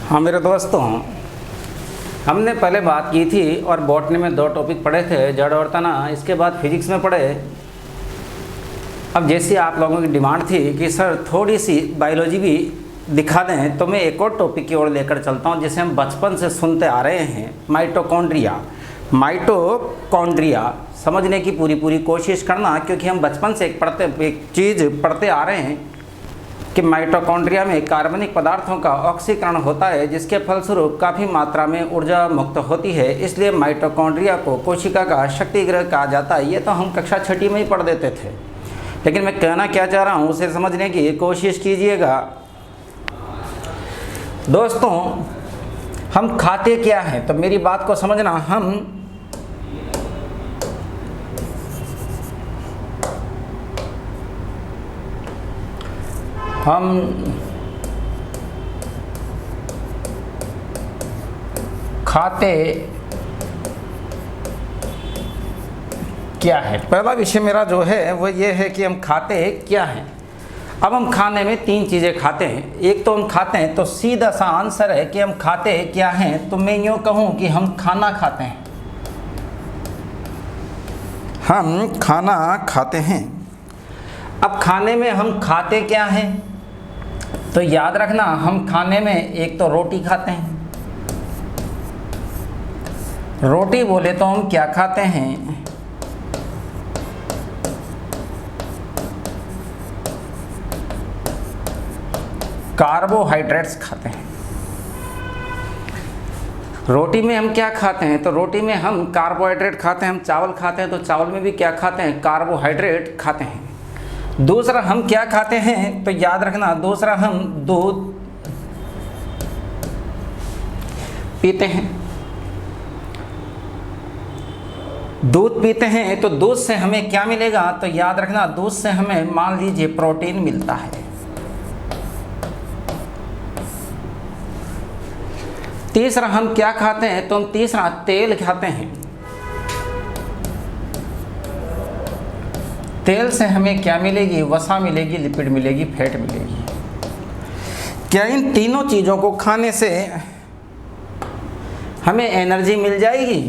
हाँ मेरे दोस्तों, हमने पहले बात की थी और बॉटनी में 2 टॉपिक पढ़े थे, जड़ और तना। इसके बाद फिजिक्स में पढ़े। अब जैसी आप लोगों की डिमांड थी कि सर थोड़ी सी बायोलॉजी भी दिखा दें, तो मैं एक और टॉपिक की ओर लेकर चलता हूँ जिसे हम बचपन से सुनते आ रहे हैं, माइटोकॉन्ड्रिया। माइटोकॉन्ड्रिया समझने की पूरी कोशिश करना, क्योंकि हम बचपन से एक चीज़ पढ़ते आ रहे हैं कि माइटोकॉन्ड्रिया में कार्बनिक पदार्थों का ऑक्सीकरण होता है, जिसके फलस्वरूप काफ़ी मात्रा में ऊर्जा मुक्त होती है। इसलिए माइटोकॉन्ड्रिया को कोशिका का शक्ति गृह कहा जाता है। ये तो हम कक्षा 6 में ही पढ़ देते थे, लेकिन मैं कहना क्या चाह रहा हूँ उसे समझने की कोशिश कीजिएगा। दोस्तों, हम खाते क्या हैं, तो मेरी बात को समझना। हम खाते क्या है, पहला विषय मेरा जो है वो ये है कि हम खाते क्या हैं। अब हम खाने में 3 चीज़ें खाते हैं। एक तो हम खाते हैं, तो सीधा सा आंसर है कि हम खाते क्या हैं। तो मैं यूँ कहूँ कि हम खाना खाते हैं। हम खाना खाते हैं। अब खाने में हम खाते क्या हैं, तो याद रखना, हम खाने में एक तो रोटी खाते हैं। रोटी बोले तो हम क्या खाते हैं, कार्बोहाइड्रेट्स खाते हैं। रोटी में हम क्या खाते हैं, तो रोटी में हम कार्बोहाइड्रेट खाते हैं। हम चावल खाते हैं, तो चावल में भी क्या खाते हैं, कार्बोहाइड्रेट खाते हैं। दूसरा हम क्या खाते हैं, तो याद रखना, दूसरा हम दूध पीते हैं। दूध पीते हैं, तो दूध से हमें क्या मिलेगा, तो याद रखना, दूध से हमें मान लीजिए प्रोटीन मिलता है। तीसरा हम क्या खाते हैं, तो हम तीसरा तेल खाते हैं। तेल से हमें क्या मिलेगी, वसा मिलेगी, लिपिड मिलेगी, फैट मिलेगी। क्या इन तीनों चीज़ों को खाने से हमें एनर्जी मिल जाएगी?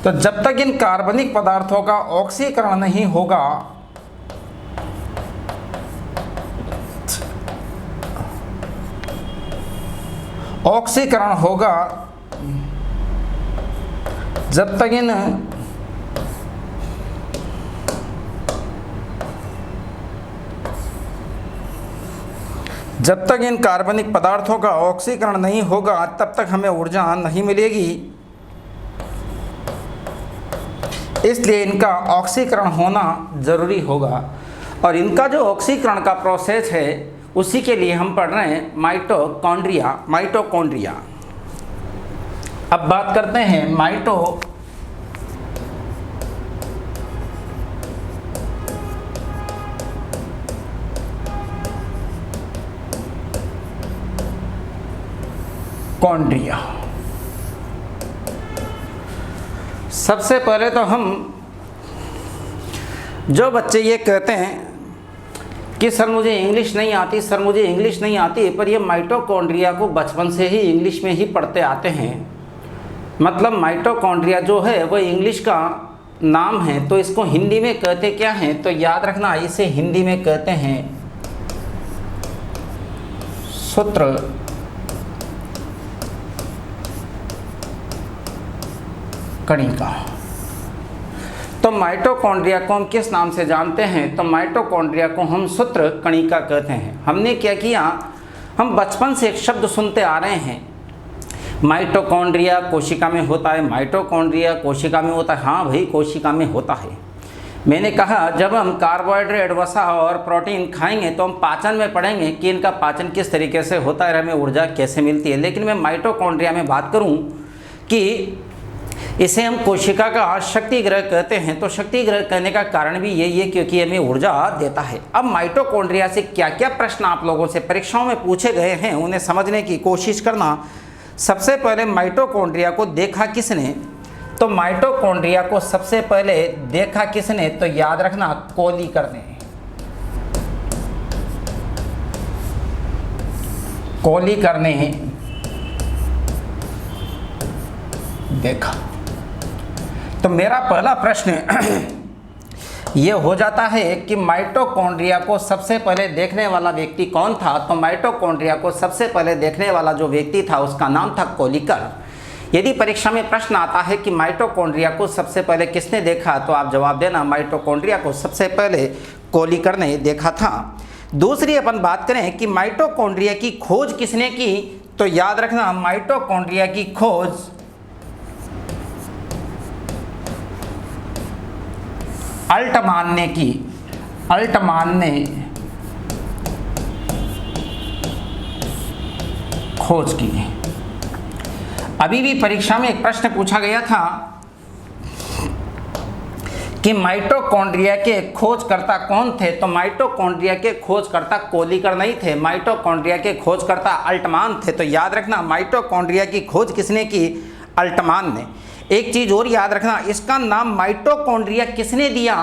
तो जब तक इन कार्बनिक पदार्थों का ऑक्सीकरण नहीं होगा, ऑक्सीकरण होगा, जब तक इन कार्बनिक पदार्थों का ऑक्सीकरण नहीं होगा, तब तक हमें ऊर्जा नहीं मिलेगी। इसलिए इनका ऑक्सीकरण होना ज़रूरी होगा। और इनका जो ऑक्सीकरण का प्रोसेस है, उसी के लिए हम पढ़ रहे हैं माइटोकॉन्ड्रिया। माइटोकॉन्ड्रिया। अब बात करते हैं माइटोकॉन्ड्रिया। सबसे पहले तो हम, जो बच्चे ये कहते हैं कि सर मुझे इंग्लिश नहीं आती, सर मुझे इंग्लिश नहीं आती, पर ये माइटोकॉन्ड्रिया को बचपन से ही इंग्लिश में ही पढ़ते आते हैं। मतलब माइटोकॉन्ड्रिया जो है वो इंग्लिश का नाम है, तो इसको हिंदी में कहते क्या हैं, तो याद रखना, इसे हिंदी में कहते हैं सूत्र कणिका। तो माइटोकॉन्ड्रिया को हम किस नाम से जानते हैं, तो माइटोकॉन्ड्रिया को हम सूत्र कणिका कहते हैं। हमने क्या किया, हम बचपन से एक शब्द सुनते आ रहे हैं, माइटोकॉन्ड्रिया कोशिका में होता है, माइटोकॉन्ड्रिया कोशिका में होता है। हाँ भाई, कोशिका में होता है। मैंने कहा जब हम कार्बोहाइड्रेट, वसा और प्रोटीन खाएंगे तो हम पाचन में पढ़ेंगे कि इनका पाचन किस तरीके से होता है, हमें ऊर्जा कैसे मिलती है। लेकिन मैं माइटोकॉन्ड्रिया में बात करूँ कि इसे हम कोशिका का शक्ति गृह कहते हैं। तो शक्ति गृह कहने का कारण भी यही है क्योंकि हमें ऊर्जा देता है। अब माइटोकॉन्ड्रिया से क्या क्या प्रश्न आप लोगों से परीक्षाओं में पूछे गए हैं, उन्हें समझने की कोशिश करना। सबसे पहले माइटोकॉन्ड्रिया को देखा किसने, तो माइटोकॉन्ड्रिया को सबसे पहले देखा किसने, तो याद रखना कोहली ने। कोलिकर ने देखा। तो मेरा पहला प्रश्न ये हो जाता है कि माइटोकॉन्ड्रिया को सबसे पहले देखने वाला व्यक्ति कौन था। तो माइटोकॉन्ड्रिया को सबसे पहले देखने वाला जो व्यक्ति था उसका नाम था कोलिकर। यदि परीक्षा में प्रश्न आता है कि माइटोकॉन्ड्रिया को सबसे पहले किसने देखा, तो आप जवाब देना माइटोकॉन्ड्रिया को सबसे पहले कोलिकर ने देखा था। दूसरी अपन बात करें कि माइटोकॉन्ड्रिया की खोज किसने की, तो याद रखना माइटोकॉन्ड्रिया की खोज अल्टमान ने की। अल्टमान ने खोज की। अभी भी परीक्षा में एक प्रश्न पूछा गया था कि माइटोकॉन्ड्रिया के खोजकर्ता कौन थे। तो माइटोकॉन्ड्रिया के खोजकर्ता कोलिकर नहीं थे, माइटोकॉन्ड्रिया के खोजकर्ता अल्टमान थे। तो याद रखना माइटोकॉन्ड्रिया की खोज किसने की, अल्टमान ने। एक चीज और याद रखना, इसका नाम माइटोकॉन्ड्रिया किसने दिया,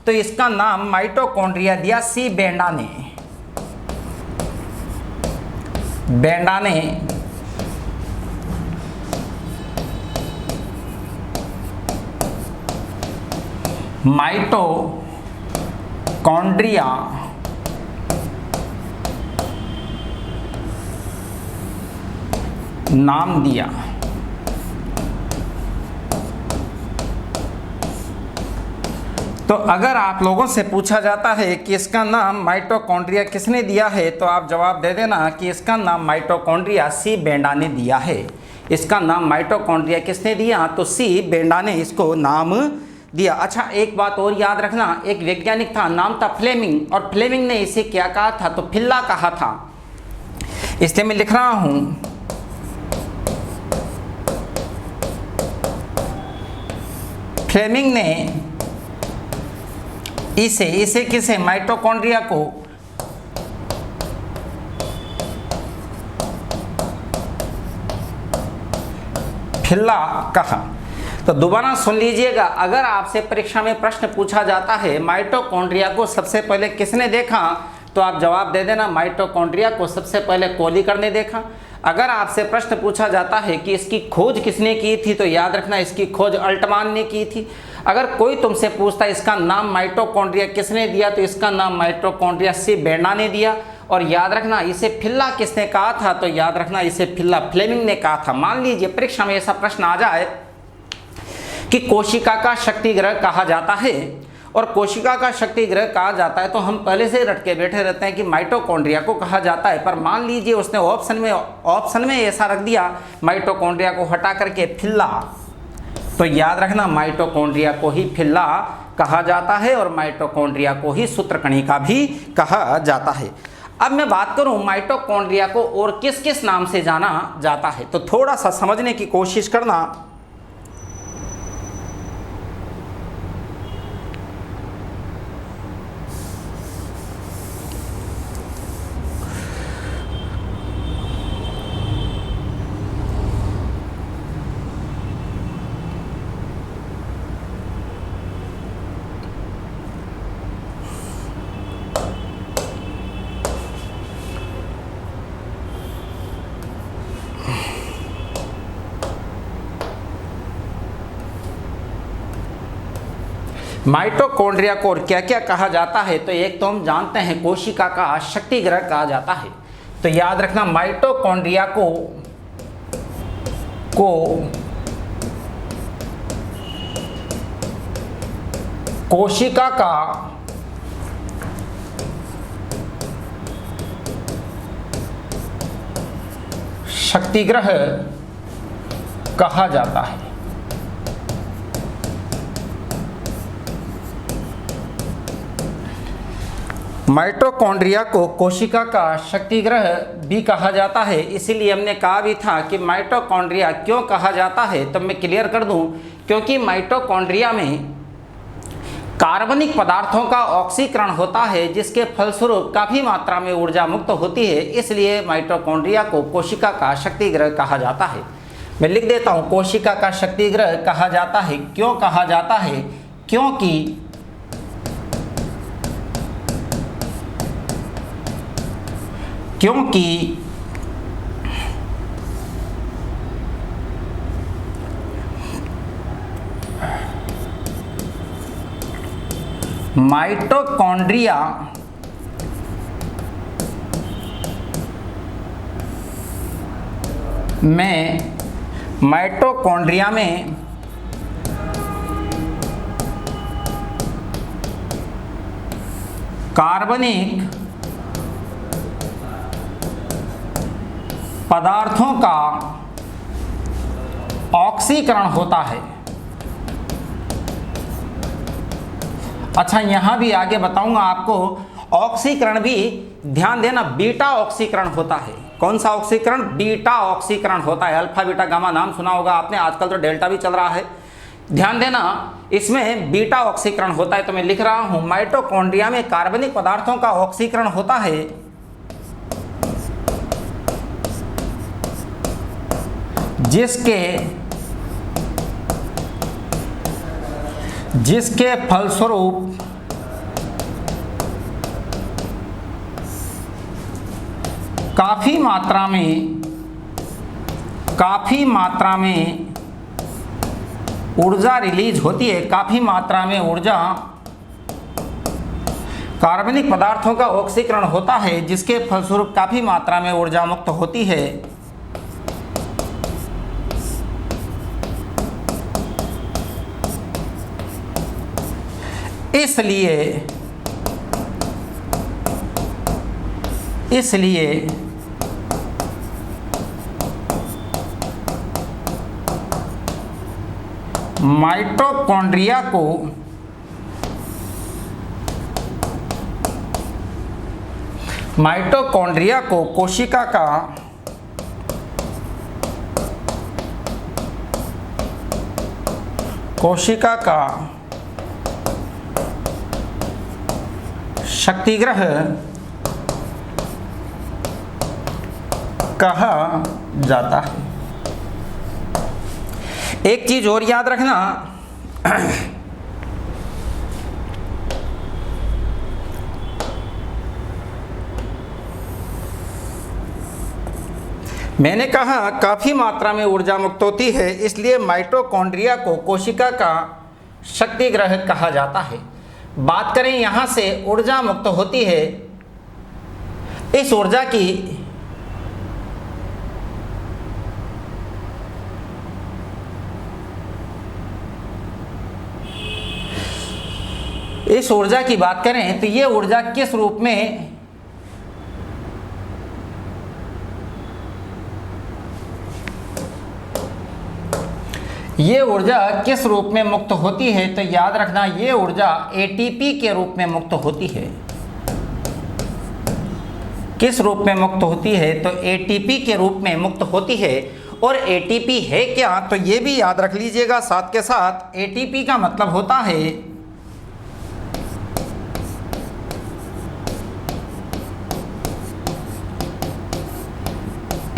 तो इसका नाम माइटोकॉन्ड्रिया दिया सी बेंडा ने। बेंडा ने माइटोकॉन्ड्रिया नाम दिया। तो अगर आप लोगों से पूछा जाता है कि इसका नाम माइटोकॉन्ड्रिया किसने दिया है, तो आप जवाब दे देना कि इसका नाम माइटोकॉन्ड्रिया सी बेंडा ने दिया है। इसका नाम माइटोकॉन्ड्रिया किसने दिया, तो सी बेंडा ने इसको नाम दिया। अच्छा, एक बात और याद रखना, एक वैज्ञानिक था, नाम था फ्लेमिंग, और फ्लेमिंग ने इसे क्या कहा था, तो फिल्ला कहा था। इसलिए मैं लिख रहा हूं फ्लेमिंग ने इसे किसे, माइटोकॉन्ड्रिया को फिल्ला कहा। तो दोबारा सुन लीजिएगा, अगर आपसे परीक्षा में प्रश्न पूछा जाता है माइटोकॉन्ड्रिया को सबसे पहले किसने देखा, तो आप जवाब दे देना माइटोकॉन्ड्रिया को सबसे पहले कोलिकर ने देखा। अगर आपसे प्रश्न पूछा जाता है कि इसकी खोज किसने की थी, तो याद रखना इसकी खोज अल्टमान ने की थी। अगर कोई तुमसे पूछता है इसका नाम माइटोकॉन्ड्रिया किसने दिया, तो इसका नाम माइटोकॉन्ड्रिया सी बेंडा ने दिया। और याद रखना इसे फिल्ला किसने कहा था, तो याद रखना इसे फिल्ला फ्लेमिंग ने कहा था। मान लीजिए परीक्षा में ऐसा प्रश्न आ जाए कि कोशिका का शक्ति ग्रह कहा जाता है, और कोशिका का शक्ति ग्रह कहा जाता है, तो हम पहले से रट के बैठे रहते हैं कि माइटोकॉन्ड्रिया को कहा जाता है। पर मान लीजिए उसने ऑप्शन में ऐसा रख दिया माइटोकॉन्ड्रिया को हटा करके फिल्ला, तो याद रखना माइटोकॉन्ड्रिया को ही फिल्ला कहा जाता है और माइटोकॉन्ड्रिया को ही सूत्रकणिका भी कहा जाता है। अब मैं बात करूं माइटोकॉन्ड्रिया को और किस किस नाम से जाना जाता है, तो थोड़ा सा समझने की कोशिश करना। माइटोकॉन्ड्रिया को और क्या क्या कहा जाता है, तो एक तो हम जानते हैं कोशिका का शक्ति ग्रह कहा जाता है। तो याद रखना माइटोकॉन्ड्रिया को कोशिका का शक्ति ग्रह कहा जाता है। माइटोकॉन्ड्रिया को कोशिका का शक्ति ग्रह भी कहा जाता है। इसीलिए हमने कहा भी था कि माइटोकॉन्ड्रिया क्यों कहा जाता है, तो मैं क्लियर कर दूं, क्योंकि माइटोकॉन्ड्रिया में कार्बनिक पदार्थों का ऑक्सीकरण होता है, जिसके फलस्वरूप काफ़ी मात्रा में ऊर्जा मुक्त होती है। इसलिए माइटोकॉन्ड्रिया को कोशिका का शक्ति ग्रह कहा जाता है। मैं लिख देता हूँ, कोशिका का शक्ति ग्रह कहा जाता है। क्यों कहा जाता है, क्योंकि माइटोकॉन्ड्रिया में कार्बनिक पदार्थों का ऑक्सीकरण होता है। अच्छा, यहां भी आगे बताऊंगा आपको, ऑक्सीकरण भी ध्यान देना बीटा ऑक्सीकरण होता है। कौन सा ऑक्सीकरण? बीटा ऑक्सीकरण होता है। अल्फा बीटा गामा नाम सुना होगा आपने, आजकल तो डेल्टा भी चल रहा है। ध्यान देना, इसमें बीटा ऑक्सीकरण होता है। तो मैं लिख रहा हूं, माइटोकॉन्ड्रिया में कार्बनिक पदार्थों का ऑक्सीकरण होता है जिसके फलस्वरूप काफी मात्रा में ऊर्जा रिलीज होती है। काफी मात्रा में ऊर्जा कार्बनिक पदार्थों का ऑक्सीकरण होता है, जिसके फलस्वरूप काफी मात्रा में ऊर्जा मुक्त होती है। इसलिए माइटोकॉन्ड्रिया को कोशिका का शक्तिग्रह कहा जाता है। एक चीज और याद रखना, मैंने कहा काफी मात्रा में ऊर्जा मुक्त होती है, इसलिए माइटोकॉन्ड्रिया को कोशिका का शक्तिग्रह कहा जाता है। बात करें यहां से ऊर्जा मुक्त होती है, इस ऊर्जा की बात करें तो ये ऊर्जा किस रूप में मुक्त होती है? तो याद रखना, ये ऊर्जा एटीपी के रूप में मुक्त होती है। किस रूप में मुक्त होती है? तो एटीपी के रूप में मुक्त होती है। और एटीपी है क्या, तो ये भी याद रख लीजिएगा साथ के साथ। एटीपी का मतलब होता है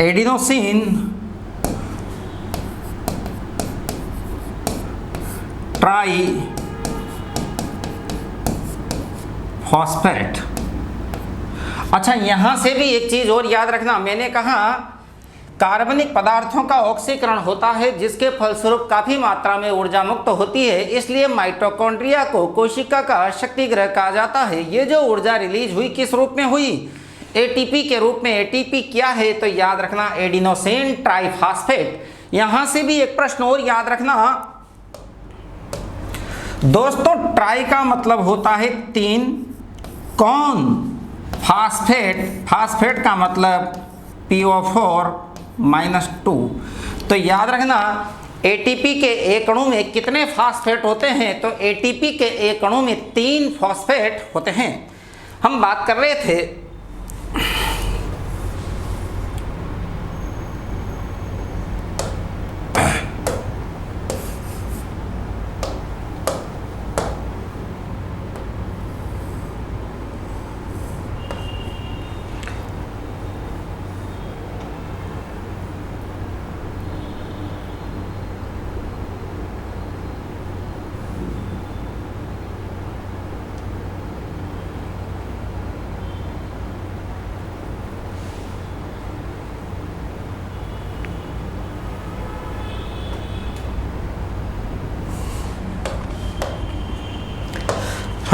एडिनोसिन ट्राई फॉस्फेट। अच्छा, यहां से भी एक चीज और याद रखना, मैंने कहा कार्बनिक पदार्थों का ऑक्सीकरण होता है, जिसके फलस्वरूप काफी मात्रा में ऊर्जा मुक्त होती है, इसलिए माइटोकॉन्ड्रिया को कोशिका का शक्तिग्रह कहा जाता है। ये जो ऊर्जा रिलीज हुई किस रूप में हुई? एटीपी के रूप में। एटीपी क्या है? तो याद रखना एडिनोसिन ट्राइफॉस्फेट। यहां से भी एक प्रश्न और याद रखना दोस्तों, ट्राई का मतलब होता है 3, कौन? फास्फेट का मतलब PO4-2। तो याद रखना एटीपी के एक अणु में कितने फास्फेट होते हैं? तो एटीपी के एक अणु में 3 फास्फेट होते हैं। हम बात कर रहे थे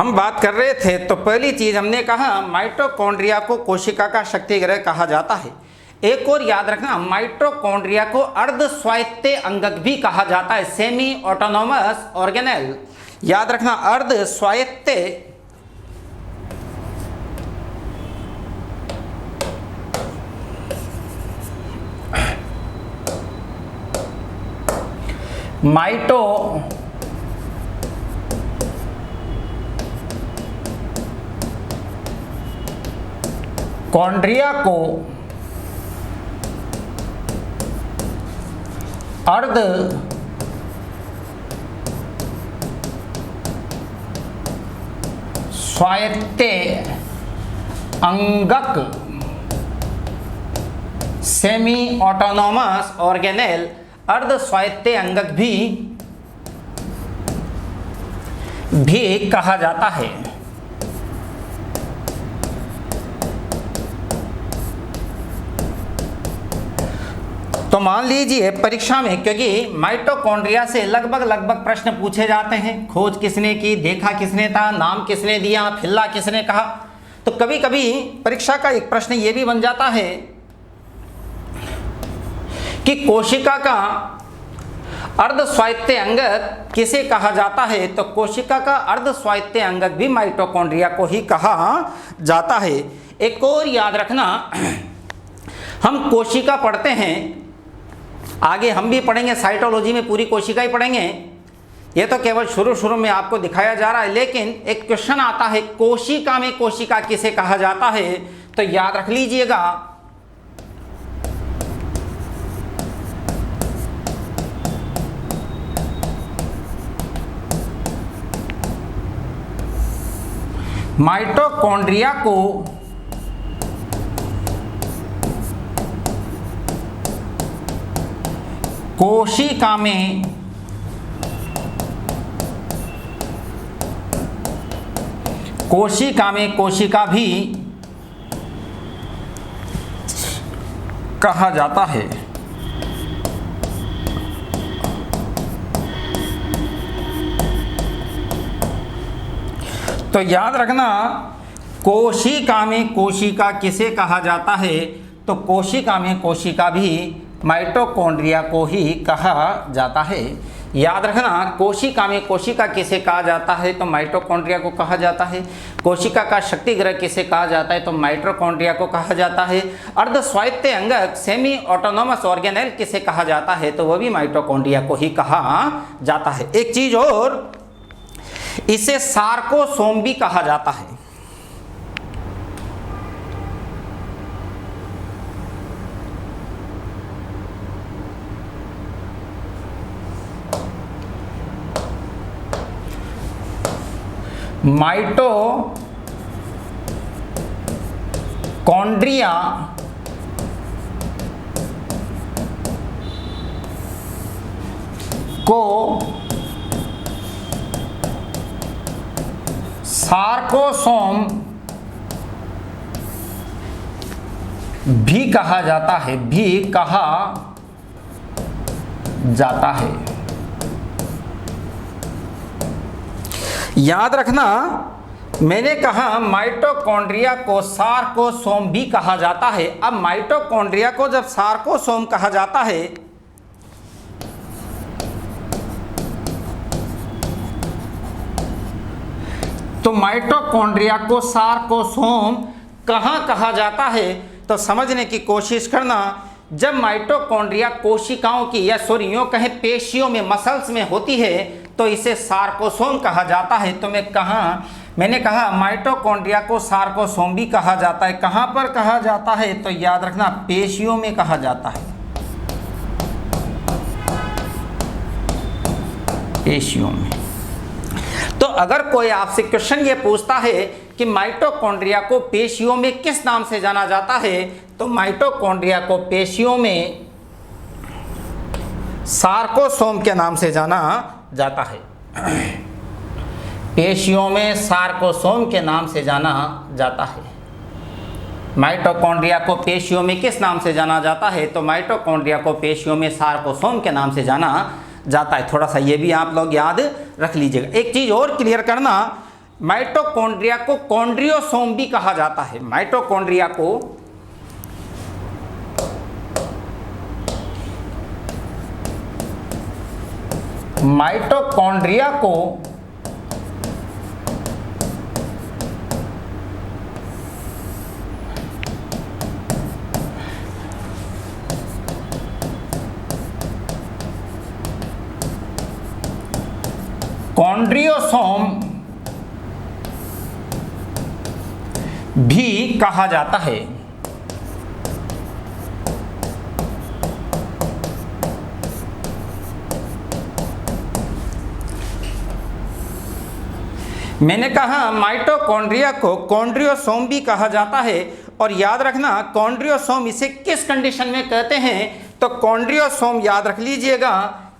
हम बात कर रहे थे तो पहली चीज हमने कहा माइटोकॉन्ड्रिया को कोशिका का शक्तिगृह कहा जाता है। एक और याद रखना, माइटोकॉन्ड्रिया को अर्ध स्वायत्त अंगक भी कहा जाता है, सेमी ऑटोनोमस ऑर्गेनेल। याद रखना, अर्ध स्वायत्त माइटोकॉन्ड्रिया को अर्ध स्वायत्त अंगक सेमी ऑटोनोमस ऑर्गेनेल, अर्ध स्वायत्त अंगक भी कहा जाता है। तो मान लीजिए परीक्षा में, क्योंकि माइटोकॉन्ड्रिया से लगभग प्रश्न पूछे जाते हैं, खोज किसने की, देखा किसने था, नाम किसने दिया, फिल्ला किसने कहा। तो कभी कभी परीक्षा का एक प्रश्न ये भी बन जाता है कि कोशिका का अर्ध स्वायत्त अंगक किसे कहा जाता है। तो कोशिका का अर्ध स्वायत्त अंगक भी माइटोकॉन्ड्रिया को ही कहा जाता है। एक और याद रखना, हम कोशिका पढ़ते हैं, आगे हम भी पढ़ेंगे, साइटोलॉजी में पूरी कोशिका ही पढ़ेंगे, ये तो केवल शुरू में आपको दिखाया जा रहा है। लेकिन एक क्वेश्चन आता है, कोशिका में कोशिका किसे कहा जाता है। तो याद रख लीजिएगा, माइटोकॉन्ड्रिया को कोशिका में कोशिका भी कहा जाता है। तो याद रखना, कोशिका में कोशिका किसे कहा जाता है। तो कोशिका में कोशिका भी माइटोकॉन्ड्रिया को ही कहा जाता है। याद रखना, कोशिका में कोशिका किसे कहा जाता है। तो माइटोकॉन्ड्रिया को कहा जाता है। कोशिका का शक्तिगृह किसे कहा जाता है। तो माइटोकॉन्ड्रिया को कहा जाता है। अर्ध स्वायत्त अंगक सेमी ऑटोनोमस ऑर्गेनेल किसे कहा जाता है। तो वह भी माइटोकॉन्ड्रिया को ही कहा जाता है। एक चीज और, इसे सार्कोसोम भी कहा जाता है। माइटोकॉन्ड्रिया को सार्कोसोम भी कहा जाता है, याद रखना, मैंने कहा माइटोकॉन्ड्रिया को सार्कोसोम भी कहा जाता है। अब माइटोकॉन्ड्रिया को जब सार्कोसोम कहा जाता है तो माइटोकॉन्ड्रिया को सार्कोसोम कहाँ कहा जाता है। तो समझने की कोशिश करना, जब माइटोकॉन्ड्रिया कोशिकाओं की या सॉरी यूं कहें पेशियों में, मसल्स में होती है तो इसे सार्कोसोम कहा जाता है। तो मैंने कहा माइटोकॉन्ड्रिया को सार्कोसोम भी कहा जाता है। कहाँ पर कहा जाता है। तो याद रखना, पेशियों में कहा जाता है, पेशियों में। तो अगर कोई आपसे क्वेश्चन ये पूछता है कि माइटोकॉन्ड्रिया को पेशियों में किस नाम से जाना जाता है। तो माइटोकॉन्ड्रिया को पेशियों में सार्कोसोम के नाम से जाना जाता है। पेशियों में सार्कोसोम के नाम से जाना जाता है। माइटोकॉन्ड्रिया को पेशियों में किस नाम से जाना जाता है। तो माइटोकॉन्ड्रिया को पेशियों में सार्कोसोम के नाम से जाना जाता है। थोड़ा सा ये भी आप लोग याद रख लीजिएगा। एक चीज़ और क्लियर करना, माइटोकॉन्ड्रिया को कॉन्ड्रियोसोम भी कहा जाता है। माइटोकॉन्ड्रिया को कॉन्ड्रियोसोम भी कहा जाता है। मैंने कहा माइटोकॉन्ड्रिया को कॉन्ड्रियोसोम भी कहा जाता है, और याद रखना कॉन्ड्रियोसोम इसे किस कंडीशन में कहते हैं, तो कॉन्ड्रियोसोम याद रख लीजिएगा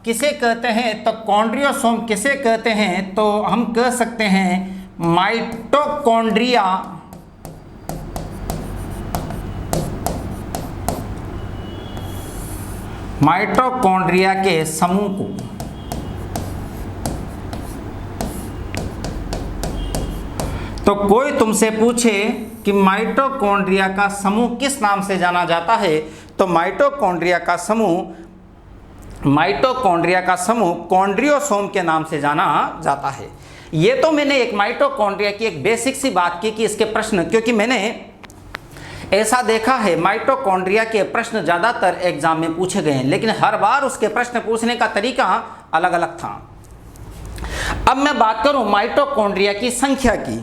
किसे कहते हैं, तो कॉन्ड्रियोसोम किसे कहते हैं, तो हम कह सकते हैं माइटोकॉन्ड्रिया के समूह को। तो कोई तुमसे पूछे कि माइटोकॉन्ड्रिया का समूह किस नाम से जाना जाता है, तो माइटोकॉन्ड्रिया का समूह कॉन्ड्रियोसोम के नाम से जाना जाता है। ये तो मैंने एक माइटोकॉन्ड्रिया की एक बेसिक सी बात की कि इसके प्रश्न, क्योंकि मैंने ऐसा देखा है माइटोकॉन्ड्रिया के प्रश्न ज़्यादातर एग्जाम में पूछे गए हैं, लेकिन हर बार उसके प्रश्न पूछने का तरीका अलग अलग था। अब मैं बात करूं माइटोकॉन्ड्रिया की संख्या की।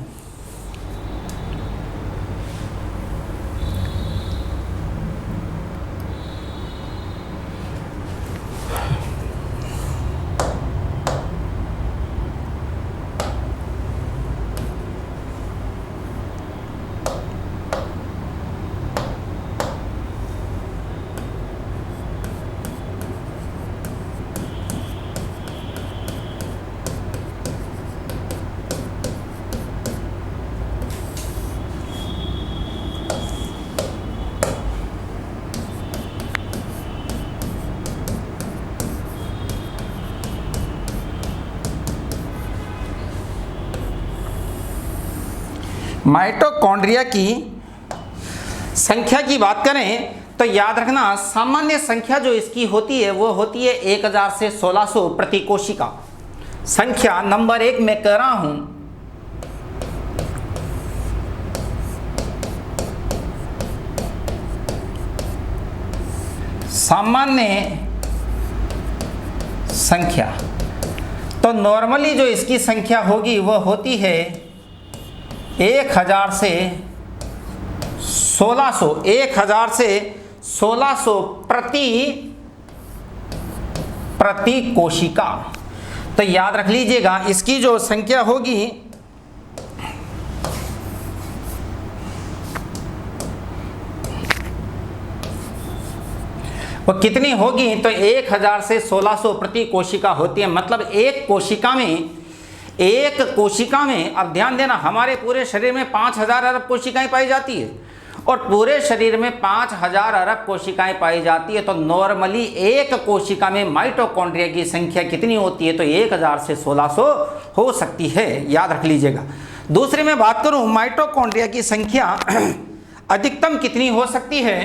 माइटोकॉन्ड्रिया की संख्या की बात करें तो याद रखना सामान्य संख्या जो इसकी होती है वो होती है 1000 से 1600 प्रति कोशिका। संख्या नंबर 1 में कह रहा हूं, सामान्य संख्या। तो नॉर्मली जो इसकी संख्या होगी वह होती है 1000 से 1600 प्रति कोशिका। तो याद रख लीजिएगा इसकी जो संख्या होगी वो कितनी होगी, तो 1000 से 1600 प्रति कोशिका होती है। मतलब एक कोशिका में अब ध्यान देना, हमारे पूरे शरीर में 5000 अरब कोशिकाएं पाई जाती है और पूरे शरीर में 5000 अरब कोशिकाएं पाई जाती है। तो नॉर्मली एक कोशिका में माइटोकॉन्ड्रिया की संख्या कितनी होती है, तो 1000 से 1600 हो सकती है, याद रख लीजिएगा। दूसरी मैं बात करूं माइटोकॉन्ड्रिया की संख्या अधिकतम कितनी हो सकती है,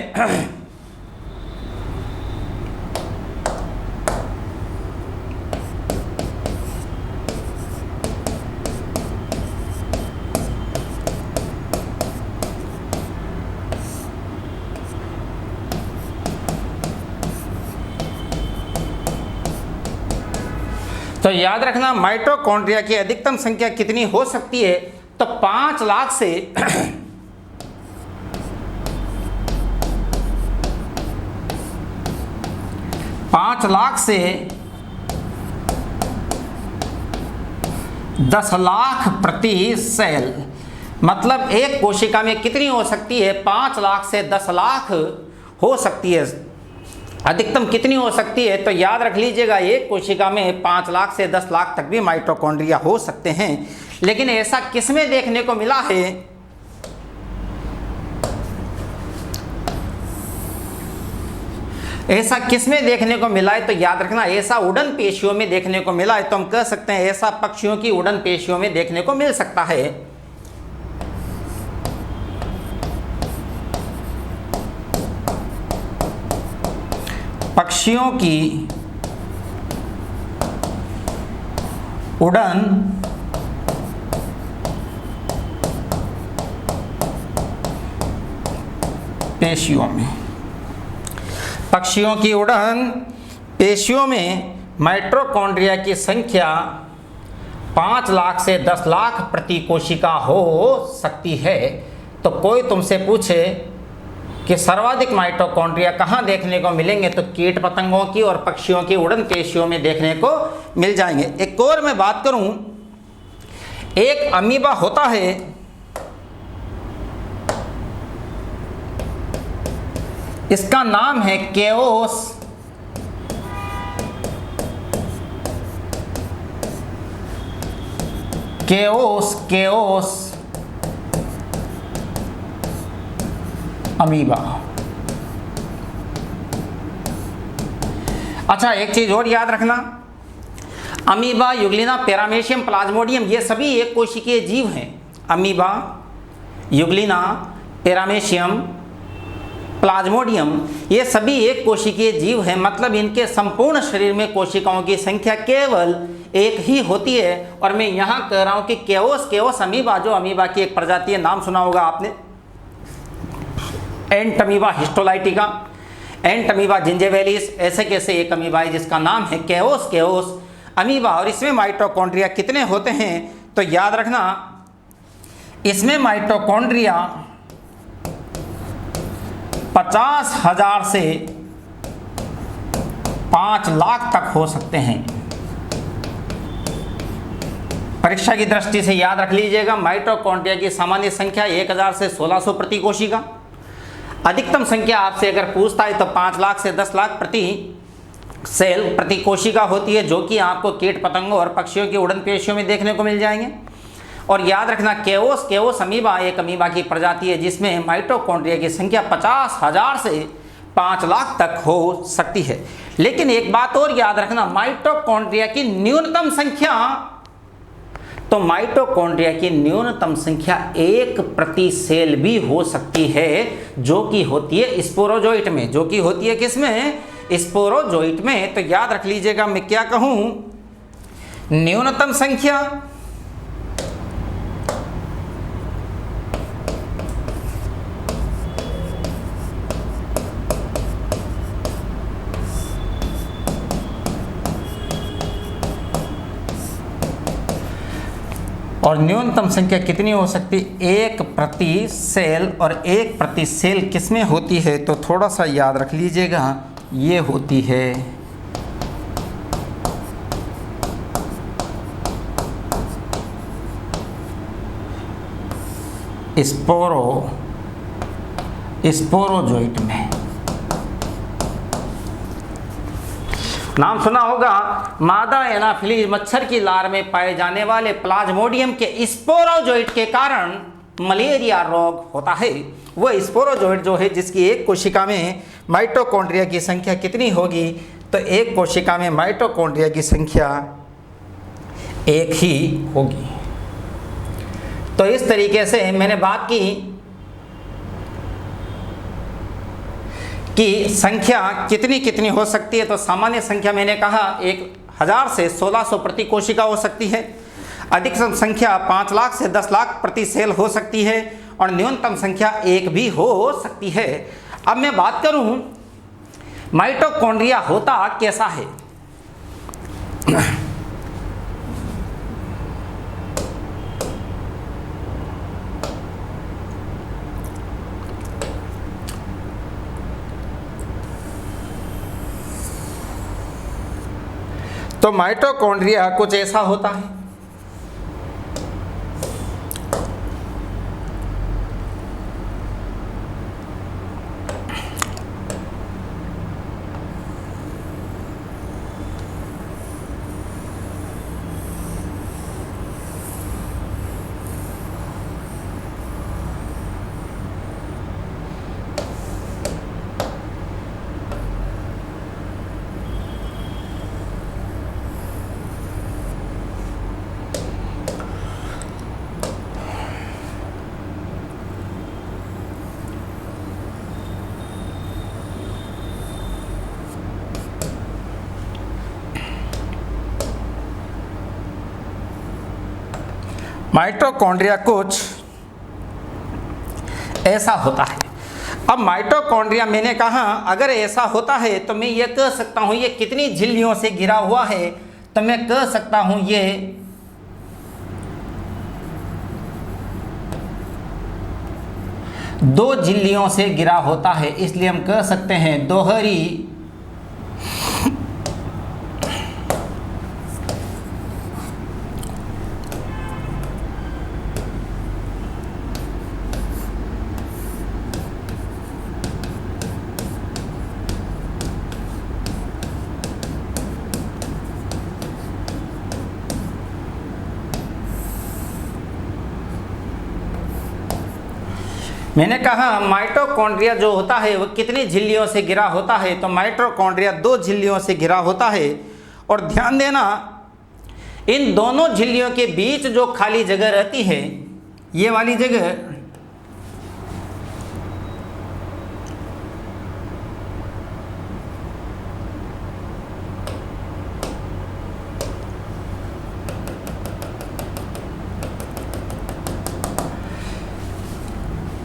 तो याद रखना माइटोकॉन्ड्रिया की अधिकतम संख्या कितनी हो सकती है, तो 5 लाख से 10 लाख प्रति सेल। मतलब एक कोशिका में कितनी हो सकती है, 5 लाख से 10 लाख हो सकती है। अधिकतम कितनी हो सकती है, तो याद रख लीजिएगा एक कोशिका में 5 लाख से 10 लाख तक भी माइटोकॉन्ड्रिया हो सकते हैं। लेकिन ऐसा किसमें देखने को मिला है, ऐसा किसमें देखने को मिला है? तो याद रखना, ऐसा उड़न पेशियों में देखने को मिला है। तो हम कह सकते हैं ऐसा पक्षियों की उड़न पेशियों में देखने को मिल सकता है। पक्षियों की उड़न पेशियों में, पक्षियों की उड़न पेशियों में माइटोकॉन्ड्रिया की संख्या 5 लाख से 10 लाख प्रति कोशिका हो सकती है। तो कोई तुमसे पूछे कि सर्वाधिक माइटोकॉन्ड्रिया कहाँ देखने को मिलेंगे? तो कीट पतंगों की और पक्षियों की उड़न पेशियों में देखने को मिल जाएंगे। एक और मैं बात करूं, एक अमीबा होता है, इसका नाम है केओस। Chaos amoeba. अच्छा, एक चीज और याद रखना, अमीबा, यूग्लिना, पैरामेशियम, प्लाज्मोडियम, ये सभी एक कोशिकीय जीव हैं। अमीबा, यूग्लिना, पैरामेशियम, प्लाज्मोडियम, ये सभी एक कोशिकीय जीव हैं। मतलब इनके संपूर्ण शरीर में कोशिकाओं की संख्या केवल एक ही होती है। और मैं यहाँ कह रहा हूँ कि केओस अमीबा, जो अमीबा की एक प्रजाति है, नाम सुना होगा आपने, एंटमीबा हिस्टोलाइटिका, एंटमीबा जिंजेवेलिस, ऐसे कैसे एक अमीबा है जिसका नाम है केओस अमीबा। और इसमें माइटोकॉन्ड्रिया कितने होते हैं? तो याद रखना, इसमें माइटोकॉन्ड्रिया 50,000 से 5 लाख तक हो सकते हैं। परीक्षा की दृष्टि से याद रख लीजिएगा, माइटोकॉन्ड्रिया की सामान्य संख्या 1000 से 1600 प्रति कोशिका। अधिकतम संख्या आपसे अगर पूछता है तो 5 लाख से 10 लाख प्रति सेल प्रति कोशिका होती है, जो कि आपको कीट पतंगों और पक्षियों की उड़न पेशियों में देखने को मिल जाएंगे। और याद रखना, केओस अमीबा एक अमीबा की प्रजाति है जिसमें माइटोकॉन्ड्रिया की संख्या 50,000 से 5 लाख तक हो सकती है। लेकिन एक बात और याद रखना, माइटोकॉन्ड्रिया की न्यूनतम संख्या, तो माइटोकॉन्ड्रिया की न्यूनतम संख्या 1 प्रति सेल भी हो सकती है, जो कि होती है स्पोरोजोइट में। जो कि होती है किसमें? स्पोरोजोइट में। तो याद रख लीजिएगा, मैं क्या कहूं, न्यूनतम संख्या और न्यूनतम संख्या कितनी हो सकती? 1 प्रति सेल। और 1 प्रति सेल किसमें होती है? तो थोड़ा सा याद रख लीजिएगा, ये होती है स्पोरोजोइट में। नाम सुना होगा, मादा एनाफिलीज मच्छर की लार में पाए जाने वाले प्लाज्मोडियम के स्पोरोजोइट के कारण मलेरिया रोग होता है। वह स्पोरोजोइट जो है, जिसकी एक कोशिका में माइटोकॉन्ड्रिया की संख्या कितनी होगी? तो एक कोशिका में माइटोकॉन्ड्रिया की संख्या 1 ही होगी। तो इस तरीके से मैंने बात की कि संख्या कितनी कितनी हो सकती है। तो सामान्य संख्या मैंने कहा 1000 से 1600 प्रति कोशिका हो सकती है। अधिकतम संख्या 5 लाख से 10 लाख प्रति सेल हो सकती है। और न्यूनतम संख्या 1 भी हो सकती है। अब मैं बात करूं, माइटोकॉन्ड्रिया होता कैसा है? तो माइटोकॉन्ड्रिया कुछ ऐसा होता है। माइटोकॉन्ड्रिया कुछ ऐसा होता है। अब माइटोकॉन्ड्रिया मैंने कहा अगर ऐसा होता है तो मैं ये कह सकता हूँ ये कितनी झिल्लियों से घिरा हुआ है, तो मैं कह सकता हूँ ये 2 झिल्लियों से घिरा होता है, इसलिए हम कह सकते हैं दोहरी मैंने कहा माइटोकॉन्ड्रिया जो होता है वो कितनी झिल्लियों से घिरा होता है, तो माइटोकॉन्ड्रिया 2 झिल्लियों से घिरा होता है। और ध्यान देना इन दोनों झिल्लियों के बीच जो खाली जगह रहती है, ये वाली जगह,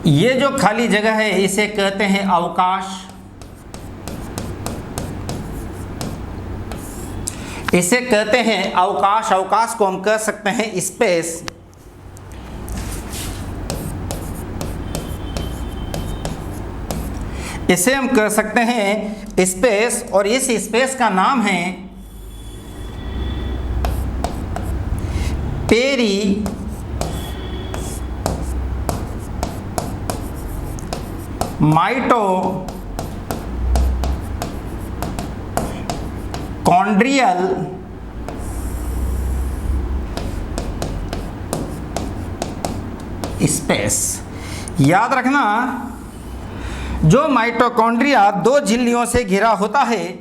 ये जो खाली जगह है इसे कहते हैं अवकाश। इसे कहते हैं अवकाश। अवकाश को हम कह सकते हैं स्पेस। इसे हम कह सकते हैं स्पेस, और इस स्पेस का नाम है पेरी माइटोकॉन्ड्रियल स्पेस। याद रखना जो माइटोकॉन्ड्रिया 2 झिल्लियों से घिरा होता है,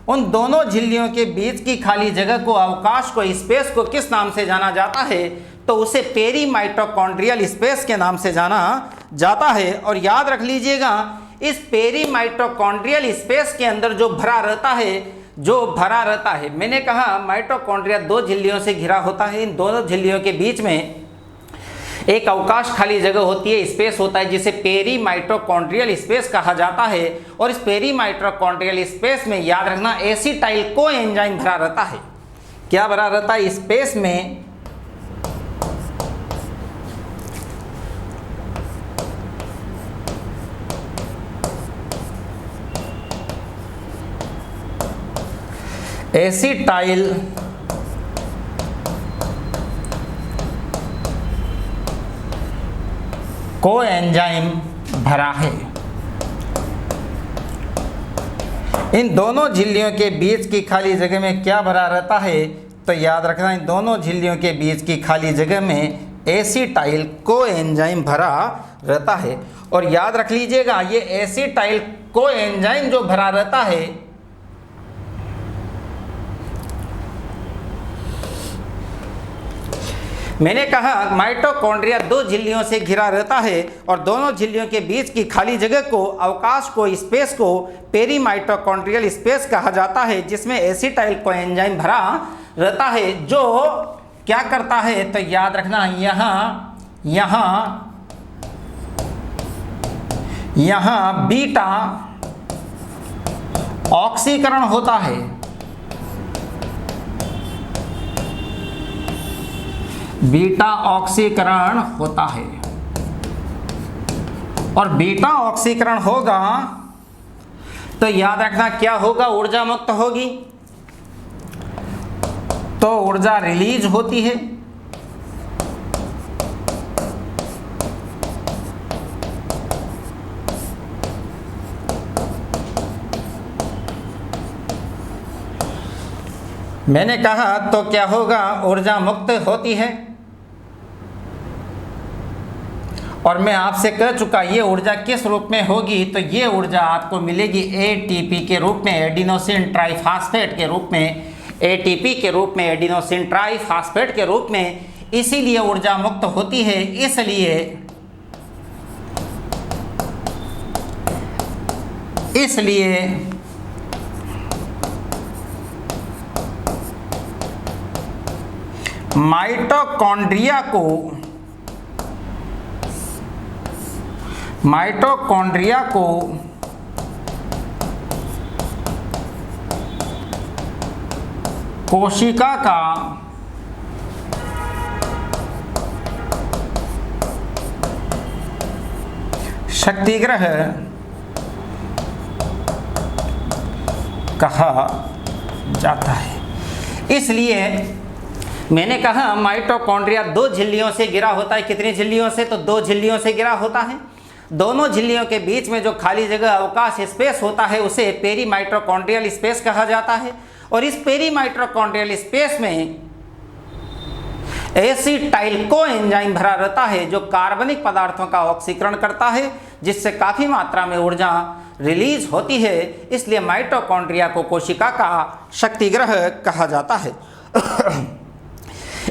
उन दोनों झिल्लियों के बीच की खाली जगह को, अवकाश को, स्पेस को किस नाम से जाना जाता है, तो उसे पेरी माइटोकॉन्ड्रियल स्पेस के नाम से जाना जाता है। और याद रख लीजिएगा इस पेरी माइटोकॉन्ड्रियल स्पेस के अंदर जो भरा रहता है, मैंने कहा माइटोकॉन्ड्रिया 2 झिल्लियों से घिरा होता है। इन दोनों झिल्लियों के बीच में एक अवकाश खाली जगह होती है, स्पेस होता है, जिसे पेरी माइटोकॉन्ड्रियल स्पेस कहा जाता है। और इस पेरी माइटोकॉन्ड्रियल स्पेस में याद रखना एसिटाइल कोएंजाइम भरा रहता है। क्या भरा रहता है स्पेस में? एसिटाइल कोएंजाइम भरा है। इन दोनों झिल्लियों के बीच की खाली जगह में क्या भरा रहता है, तो याद रखना इन दोनों झिल्लियों के बीच की खाली जगह में एसिटाइल कोएंजाइम भरा रहता है। और याद रख लीजिएगा ये एसिटाइल कोएंजाइम जो भरा रहता है, मैंने कहा माइटोकॉन्ड्रिया 2 झिल्लियों से घिरा रहता है और दोनों झिल्लियों के बीच की खाली जगह को, अवकाश को, स्पेस को पेरी माइटोकॉन्ड्रियल स्पेस कहा जाता है, जिसमें एसिटाइल कोएंजाइम भरा रहता है। जो क्या करता है, तो याद रखना यहाँ बीटा ऑक्सीकरण होता है। बीटा ऑक्सीकरण होता है, और बीटा ऑक्सीकरण होगा तो याद रखना क्या होगा, ऊर्जा मुक्त होगी, तो ऊर्जा रिलीज होती है। मैंने कहा तो क्या होगा, ऊर्जा मुक्त होती है। और मैं आपसे कह चुका ये ऊर्जा किस रूप में होगी, तो ये ऊर्जा आपको मिलेगी एटीपी के रूप में, एडिनोसिन ट्राइफॉस्फेट के रूप में, एटीपी के रूप में, एडिनोसिन ट्राइफॉस्फेट के रूप में। इसीलिए ऊर्जा मुक्त होती है। इसलिए माइटोकॉन्ड्रिया को कोशिका का शक्तिग्रह कहा जाता है। इसलिए मैंने कहा माइटोकॉन्ड्रिया दो झिल्लियों से घिरा होता है। कितनी झिल्लियों से? तो दो झिल्लियों से घिरा होता है। दोनों झिल्लियों के बीच में जो खाली जगह अवकाश स्पेस होता है उसे पेरी माइटोकॉन्ड्रियल स्पेस कहा जाता है। और इस पेरी माइटोकॉन्ड्रियल स्पेस में एसिटाइल को एंजाइम भरा रहता है जो कार्बनिक पदार्थों का ऑक्सीकरण करता है, जिससे काफ़ी मात्रा में ऊर्जा रिलीज होती है। इसलिए माइटोकॉन्ड्रिया को कोशिका का शक्तिग्रह कहा जाता है।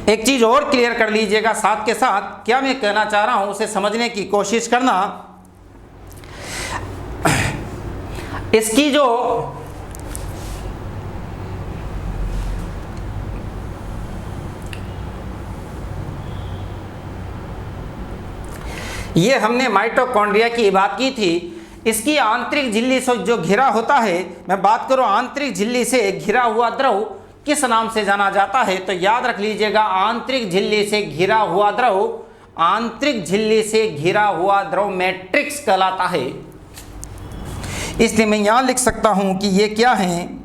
एक चीज़ और क्लियर कर लीजिएगा, साथ के साथ क्या मैं कहना चाह रहा हूं उसे समझने की कोशिश करना। इसकी जो ये हमने माइटोकॉन्ड्रिया की बात की थी। इसकी आंतरिक झिल्ली से जो घिरा होता है, मैं बात करूं आंतरिक झिल्ली से घिरा हुआ द्रव किस नाम से जाना जाता है? तो याद रख लीजिएगा, आंतरिक झिल्ली से घिरा हुआ द्रव, आंतरिक झिल्ली से घिरा हुआ द्रव मैट्रिक्स कहलाता है। इसलिए मैं यहां लिख सकता हूं कि ये क्या है?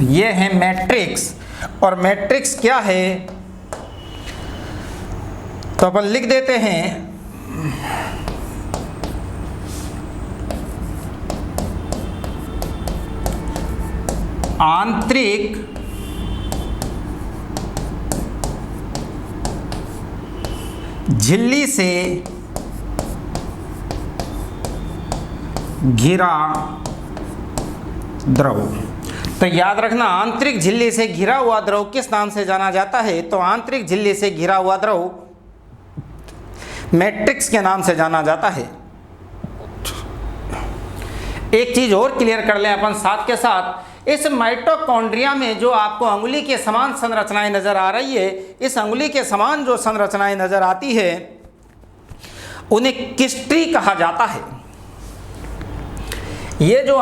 ये है मैट्रिक्स। और मैट्रिक्स क्या है तो अपन लिख देते हैं आंतरिक झिल्ली से घिरा द्रव। तो याद रखना, आंतरिक झिल्ली से घिरा हुआ द्रव किस नाम से जाना जाता है? तो आंतरिक झिल्ली से घिरा हुआ द्रव मैट्रिक्स के नाम से जाना जाता है। एक चीज और क्लियर कर लें अपन साथ के साथ, इस माइटोकॉन्ड्रिया में जो आपको अंगुली के समान संरचनाएं नजर आ रही है, इस अंगुली के समान जो संरचनाएं नजर आती है उन्हें किस्ट्री कहा जाता है। ये जो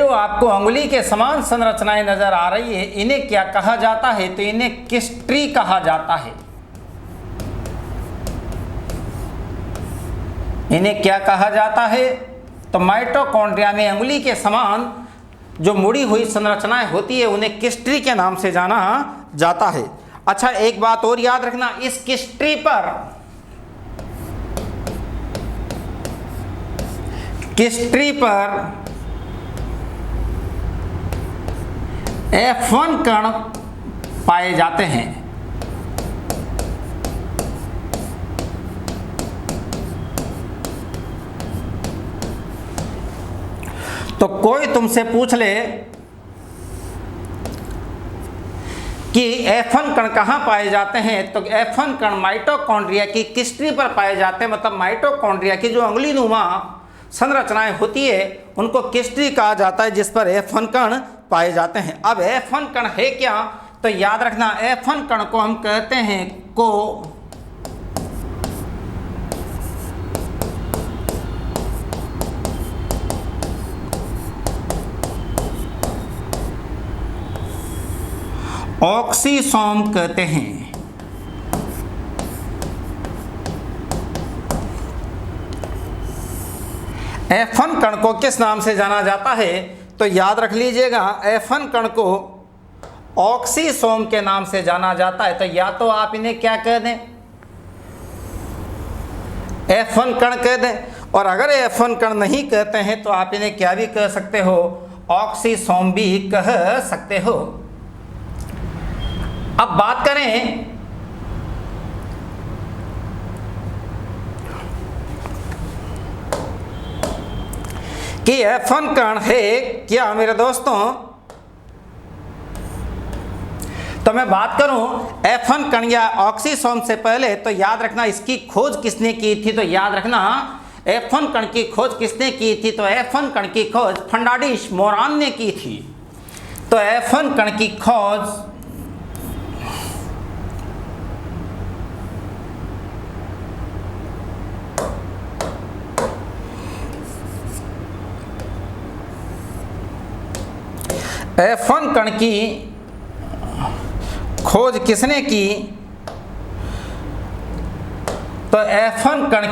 आपको अंगुली के समान संरचनाएं नजर आ रही है, इन्हें क्या कहा जाता है? तो इन्हें किस्ट्री कहा जाता है। इन्हें क्या कहा जाता है? तो माइटोकॉन्ड्रिया में अंगुली के समान जो मुड़ी हुई संरचनाएं होती है उन्हें किस्ट्री के नाम से जाना जाता है। अच्छा, एक बात और याद रखना, इस किस्ट्री पर F1 कण पाए जाते हैं। तो कोई तुमसे पूछ ले कि F1 कण कहां पाए जाते हैं, तो F1 कण माइटोकॉन्ड्रिया की किस्ट्री पर पाए जाते हैं। मतलब माइटोकॉन्ड्रिया की जो अंगुली नुमा संरचनाएं होती है उनको किस्ट्री कहा जाता है, जिस पर F1 कण पाए जाते हैं। अब F1 कण है क्या? तो याद रखना, F1 कण को हम कहते हैं को ऑक्सीसोम कहते हैं। F1 कण को किस नाम से जाना जाता है? तो याद रख लीजिएगा, F1 कण को ऑक्सीसोम के नाम से जाना जाता है। तो या तो आप इन्हें क्या कह दें, F1 कण कह दें, और अगर F1 कण नहीं कहते हैं तो आप इन्हें क्या भी कह सकते हो, ऑक्सीसोम भी कह सकते हो। अब बात करें कि F1 कण है क्या मेरे दोस्तों? तो मैं बात करूं F1 कण या ऑक्सीसोम से पहले, तो याद रखना इसकी खोज किसने की थी? तो याद रखना F1 कण की खोज किसने की थी? तो F1 कण की खोज फर्नांडिस मोरान ने की थी। तो F1 कण की खोज F1 कण की खोज किसने की? तो F1 कण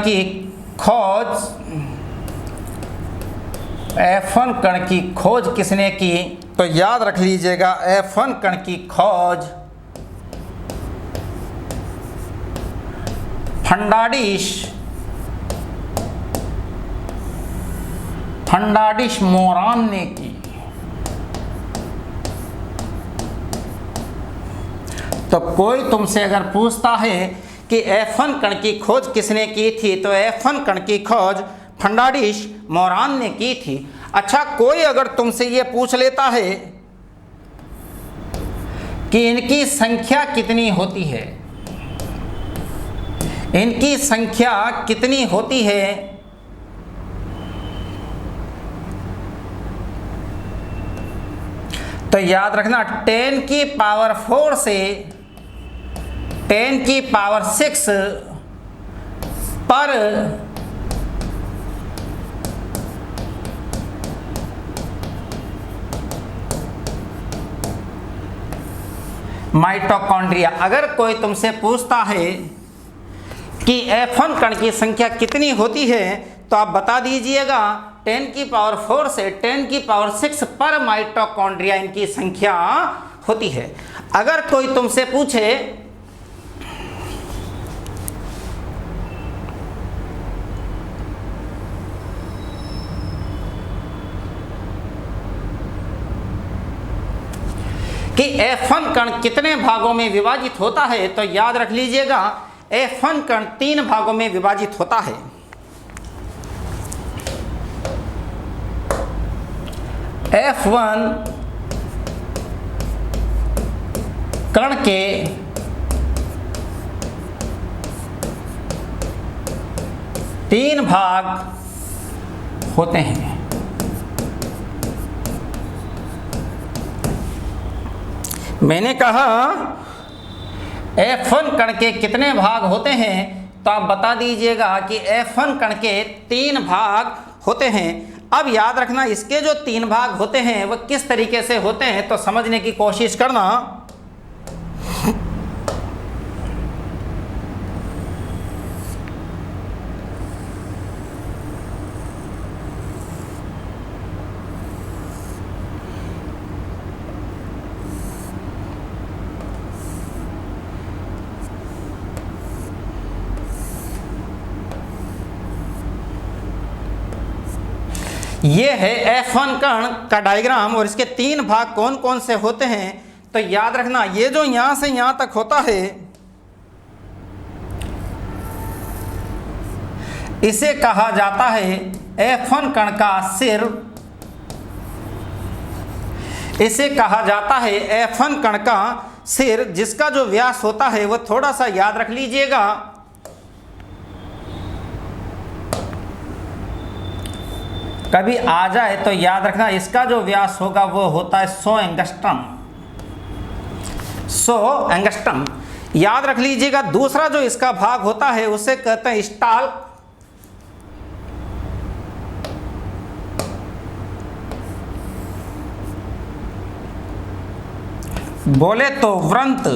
की खोज किसने की? तो याद रख लीजिएगा F1 कण की खोज फर्नांडिस मोरान ने की। तो कोई तुमसे अगर पूछता है कि F1 कण की खोज किसने की थी, तो F1 कण की खोज फर्नांडिस मोरान ने की थी। अच्छा, कोई अगर तुमसे ये पूछ लेता है कि इनकी संख्या कितनी होती है, इनकी संख्या कितनी होती है, तो याद रखना 10 की पावर 4 से 10 की पावर 6 पर माइटोकॉन्ड्रिया। अगर कोई तुमसे पूछता है कि F1 कण की संख्या कितनी होती है, तो आप बता दीजिएगा 10 की पावर 4 से 10 की पावर 6 पर माइटोकॉन्ड्रिया इनकी संख्या होती है। अगर कोई तुमसे पूछे कि F1 कण कितने भागों में विभाजित होता है, तो याद रख लीजिएगा F1 कण 3 भागों में विभाजित होता है। F1 कण के 3 भाग होते हैं। मैंने कहा F1 कण के कितने भाग होते हैं, तो आप बता दीजिएगा कि F1 कण के 3 भाग होते हैं। अब याद रखना इसके जो 3 भाग होते हैं वो किस तरीके से होते हैं, तो समझने की कोशिश करना। ये है F1 कण का डायग्राम और इसके 3 भाग कौन कौन से होते हैं। तो याद रखना ये जो यहां से यहां तक होता है इसे कहा जाता है F1 कण का सिर। इसे कहा जाता है F1 कण का सिर, जिसका जो व्यास होता है वो थोड़ा सा याद रख लीजिएगा। कभी आ जाए तो याद रखना इसका जो व्यास होगा वो होता है 100 एंगस्ट्रम। 100 एंगस्ट्रम याद रख लीजिएगा। दूसरा जो इसका भाग होता है उसे कहते हैं स्टाल। बोले तो व्रंत।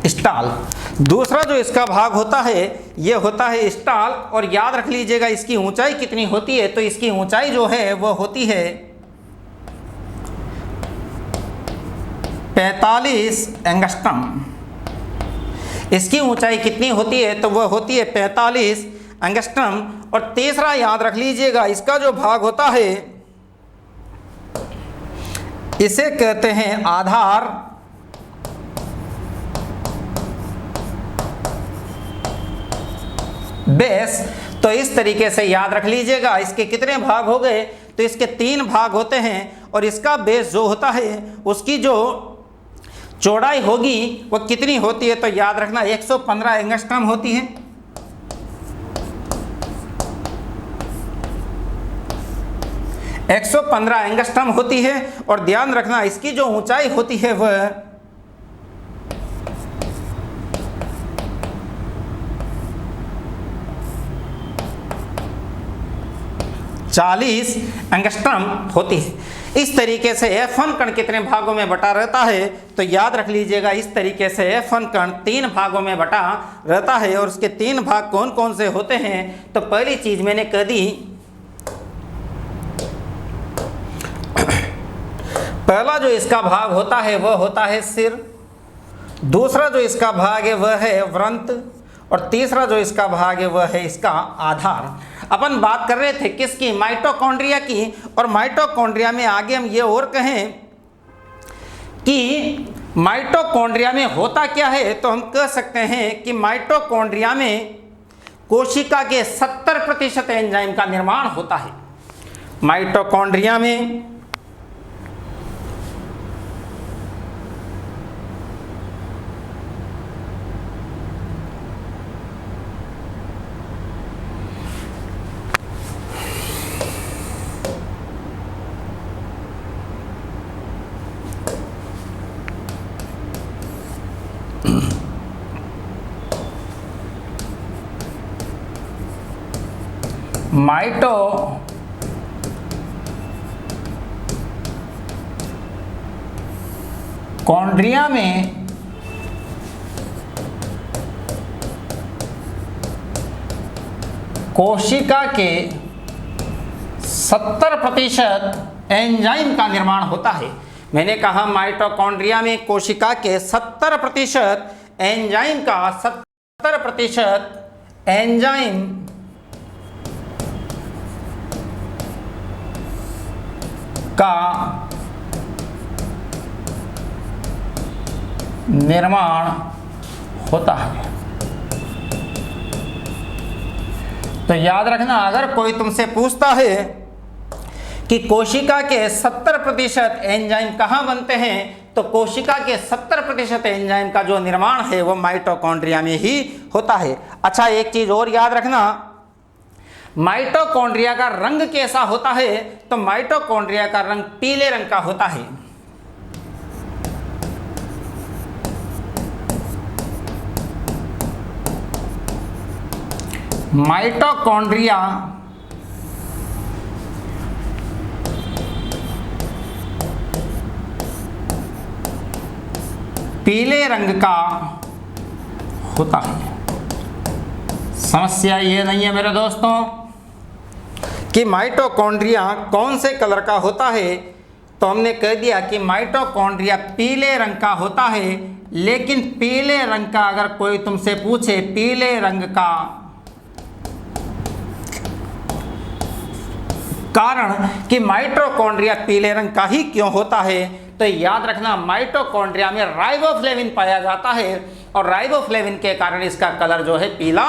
स्टाल। दूसरा जो इसका भाग होता है ये होता है स्टाल। और याद रख लीजिएगा इसकी ऊंचाई कितनी होती है, तो इसकी ऊंचाई जो है वो होती है 45 एंगस्ट्रम। इसकी ऊंचाई कितनी होती है, तो वह होती है 45 एंगस्ट्रम। और तीसरा याद रख लीजिएगा इसका जो भाग होता है इसे कहते हैं आधार। बेस। तो इस तरीके से याद रख लीजिएगा। इसके कितने भाग हो गए? तो इसके 3 भाग होते हैं और इसका बेस जो होता है उसकी जो चौड़ाई होगी वो कितनी होती है? तो याद रखना 115 एंगस्ट्रम होती है। एक 115 एंगस्ट्रम होती है और ध्यान रखना इसकी जो ऊंचाई होती है वह 40 एंगस्ट्रम होती है। इस तरीके से F1 कण कितने भागों में बटा रहता है? तो याद रख लीजिएगा इस तरीके से F1 कण 3 भागों में बटा रहता है। और उसके 3 भाग कौन कौन से होते हैं? तो पहली चीज मैंने कह दी, पहला जो इसका भाग होता है वह होता है सिर, दूसरा जो इसका भाग है वह है व्रंत और तीसरा जो इसका भाग है वह है इसका आधार। अपन बात कर रहे थे किसकी? माइटोकॉन्ड्रिया की। और माइटोकॉन्ड्रिया में आगे हम ये और कहें कि माइटोकॉन्ड्रिया में होता क्या है, तो हम कह सकते हैं कि माइटोकॉन्ड्रिया में कोशिका के 70% एंजाइम का निर्माण होता है। माइटोकॉन्ड्रिया में माइटोकॉन्ड्रिया में कोशिका के 70% एंजाइम का निर्माण होता है। मैंने कहा माइटोकॉन्ड्रिया में कोशिका के 70% एंजाइम का 70% एंजाइम का निर्माण होता है। तो याद रखना अगर कोई तुमसे पूछता है कि कोशिका के 70% एंजाइम कहाँ बनते हैं, तो कोशिका के 70% एंजाइम का जो निर्माण है वो माइटोकॉन्ड्रिया में ही होता है। अच्छा, एक चीज और याद रखना, माइटोकॉन्ड्रिया का रंग कैसा होता है? तो माइटोकॉन्ड्रिया का रंग पीले रंग का होता है। माइटोकॉन्ड्रिया पीले रंग का होता है। समस्या ये नहीं है मेरे दोस्तों कि माइटोकॉन्ड्रिया कौन से कलर का होता है, तो हमने कह दिया कि माइटोकॉन्ड्रिया पीले रंग का होता है। लेकिन पीले रंग का अगर कोई तुमसे पूछे पीले रंग का कारण कि माइटोकॉन्ड्रिया पीले रंग का ही क्यों होता है, तो याद रखना माइटोकॉन्ड्रिया में राइबोफ्लेविन पाया जाता है और राइबोफ्लेविन के कारण इसका कलर जो है पीला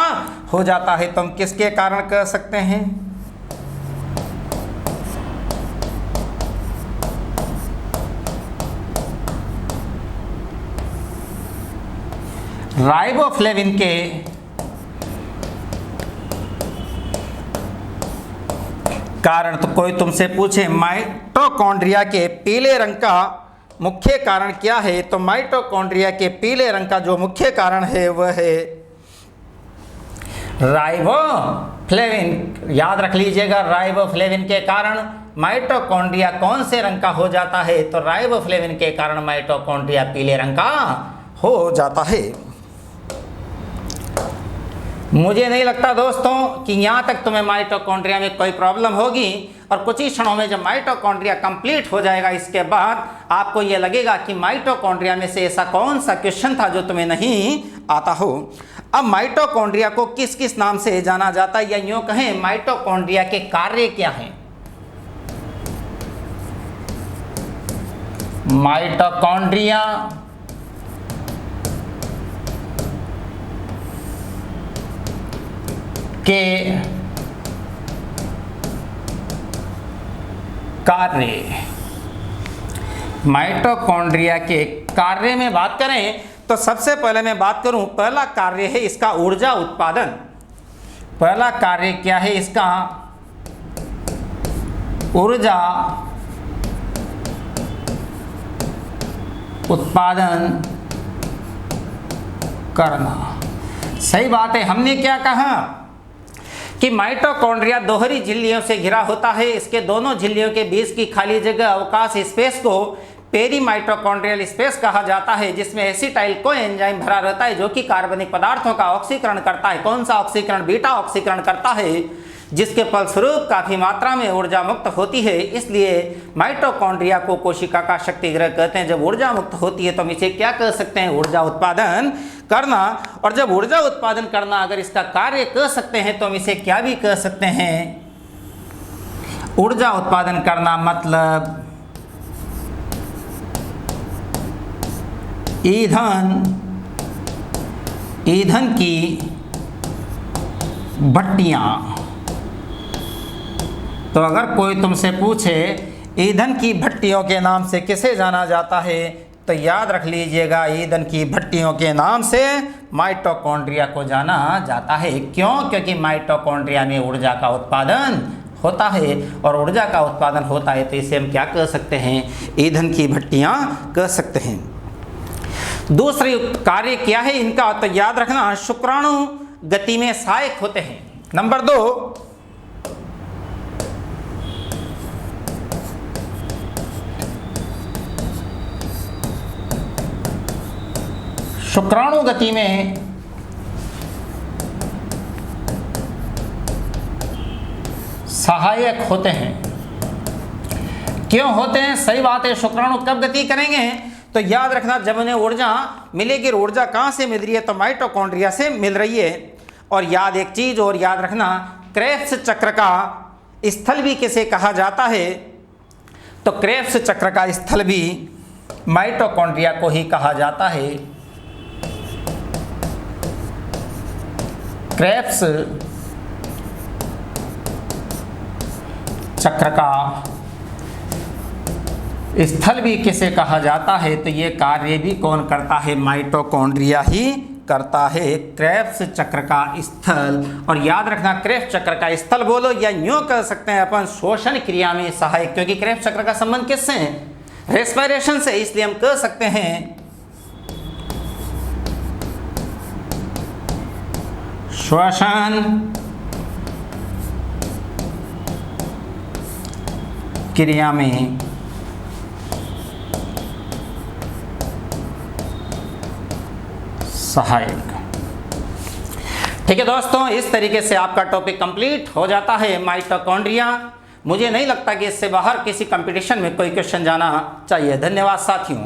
हो जाता है। तो हम किसके कारण कह सकते हैं? राइबोफ्लेविन के कारण। तो कोई तुमसे पूछे माइटोकॉन्ड्रिया के पीले रंग का मुख्य कारण क्या है, तो माइटोकॉन्ड्रिया के पीले रंग का जो मुख्य कारण है वह है राइबोफ्लेविन। याद रख लीजिएगा, राइबोफ्लेविन के कारण माइटोकॉन्ड्रिया कौन से रंग का हो जाता है, तो राइबोफ्लेविन के कारण माइटोकॉन्ड्रिया पीले रंग का हो जाता है। मुझे नहीं लगता दोस्तों कि यहाँ तक तुम्हें माइटोकॉन्ड्रिया में कोई प्रॉब्लम होगी और कुछ ही क्षणों में जब माइटोकॉन्ड्रिया कंप्लीट हो जाएगा इसके बाद आपको ये लगेगा कि माइटोकॉन्ड्रिया में से ऐसा कौन सा क्वेश्चन था जो तुम्हें नहीं आता हो। अब माइटोकॉन्ड्रिया को किस किस नाम से जाना जाता है, या यूँ कहें माइटोकॉन्ड्रिया के कार्य क्या हैं? माइटोकॉन्ड्रिया के कार्य, माइटोकॉन्ड्रिया के कार्य में बात करें तो सबसे पहले मैं बात करूं, पहला कार्य है इसका ऊर्जा उत्पादन। पहला कार्य क्या है इसका? ऊर्जा उत्पादन करना। सही बात है। हमने क्या कहा कि माइटोकॉन्ड्रिया दोहरी झिल्लियों से घिरा होता है। इसके दोनों झिल्लियों के बीच की खाली जगह, अवकाश, स्पेस को पेरीमाइटोकॉन्ड्रियल स्पेस कहा जाता है, जिसमें एसिटाइल कोएंजाइम भरा रहता है जो कि कार्बनिक पदार्थों का ऑक्सीकरण करता है। कौन सा ऑक्सीकरण? बीटा ऑक्सीकरण करता है, जिसके फलस्वरूप काफ़ी मात्रा में ऊर्जा मुक्त होती है। इसलिए माइटोकॉन्ड्रिया को कोशिका का शक्तिगृह कहते हैं। जब ऊर्जा मुक्त होती है तो हम इसे क्या कह सकते हैं? ऊर्जा उत्पादन करना। और जब ऊर्जा उत्पादन करना अगर इसका कार्य कह सकते हैं तो हम इसे क्या भी कह सकते हैं? ऊर्जा उत्पादन करना मतलब ईंधन की भट्टियाँ। तो अगर कोई तुमसे पूछे ईंधन की भट्टियों के नाम से किसे जाना जाता है, तो याद रख लीजिएगा ईंधन की भट्टियों के नाम से माइटोकॉन्ड्रिया को जाना जाता है। क्यों? क्योंकि माइटोकॉन्ड्रिया में ऊर्जा का उत्पादन होता है, और ऊर्जा का उत्पादन होता है तो इसे हम क्या कह सकते हैं? ईंधन की भट्टियाँ कह सकते हैं। दूसरी कार्य क्या है इनका? तो याद रखना, शुक्राणु गति में सहायक होते हैं। नंबर 2, शुक्राणु गति में सहायक होते हैं। क्यों होते हैं? सही बात है। शुक्राणु कब गति करेंगे? तो याद रखना, जब उन्हें ऊर्जा मिलेगी। ऊर्जा कहाँ से मिल रही है? तो माइटोकॉन्ड्रिया से मिल रही है। और एक चीज और याद रखना, क्रेब्स चक्र का स्थल भी किसे कहा जाता है? तो क्रेब्स चक्र का स्थल भी माइटोकॉन्ड्रिया को ही कहा जाता है। क्रेब्स चक्र का स्थल भी किसे कहा जाता है? तो ये कार्य भी कौन करता है? माइटोकॉन्ड्रिया ही करता है, क्रेब्स चक्र का स्थल। और याद रखना, क्रेब्स चक्र का स्थल बोलो या यूं कह सकते हैं अपन श्वसन क्रिया में सहायक, क्योंकि क्रेब्स चक्र का संबंध किससे है? रेस्पिरेशन से। इसलिए हम कह सकते हैं श्वसन क्रिया में सहायक। ठीक है दोस्तों, इस तरीके से आपका टॉपिक कंप्लीट हो जाता है माइटोकॉन्ड्रिया। मुझे नहीं लगता कि इससे बाहर किसी कंपटीशन में कोई क्वेश्चन जाना चाहिए। धन्यवाद साथियों।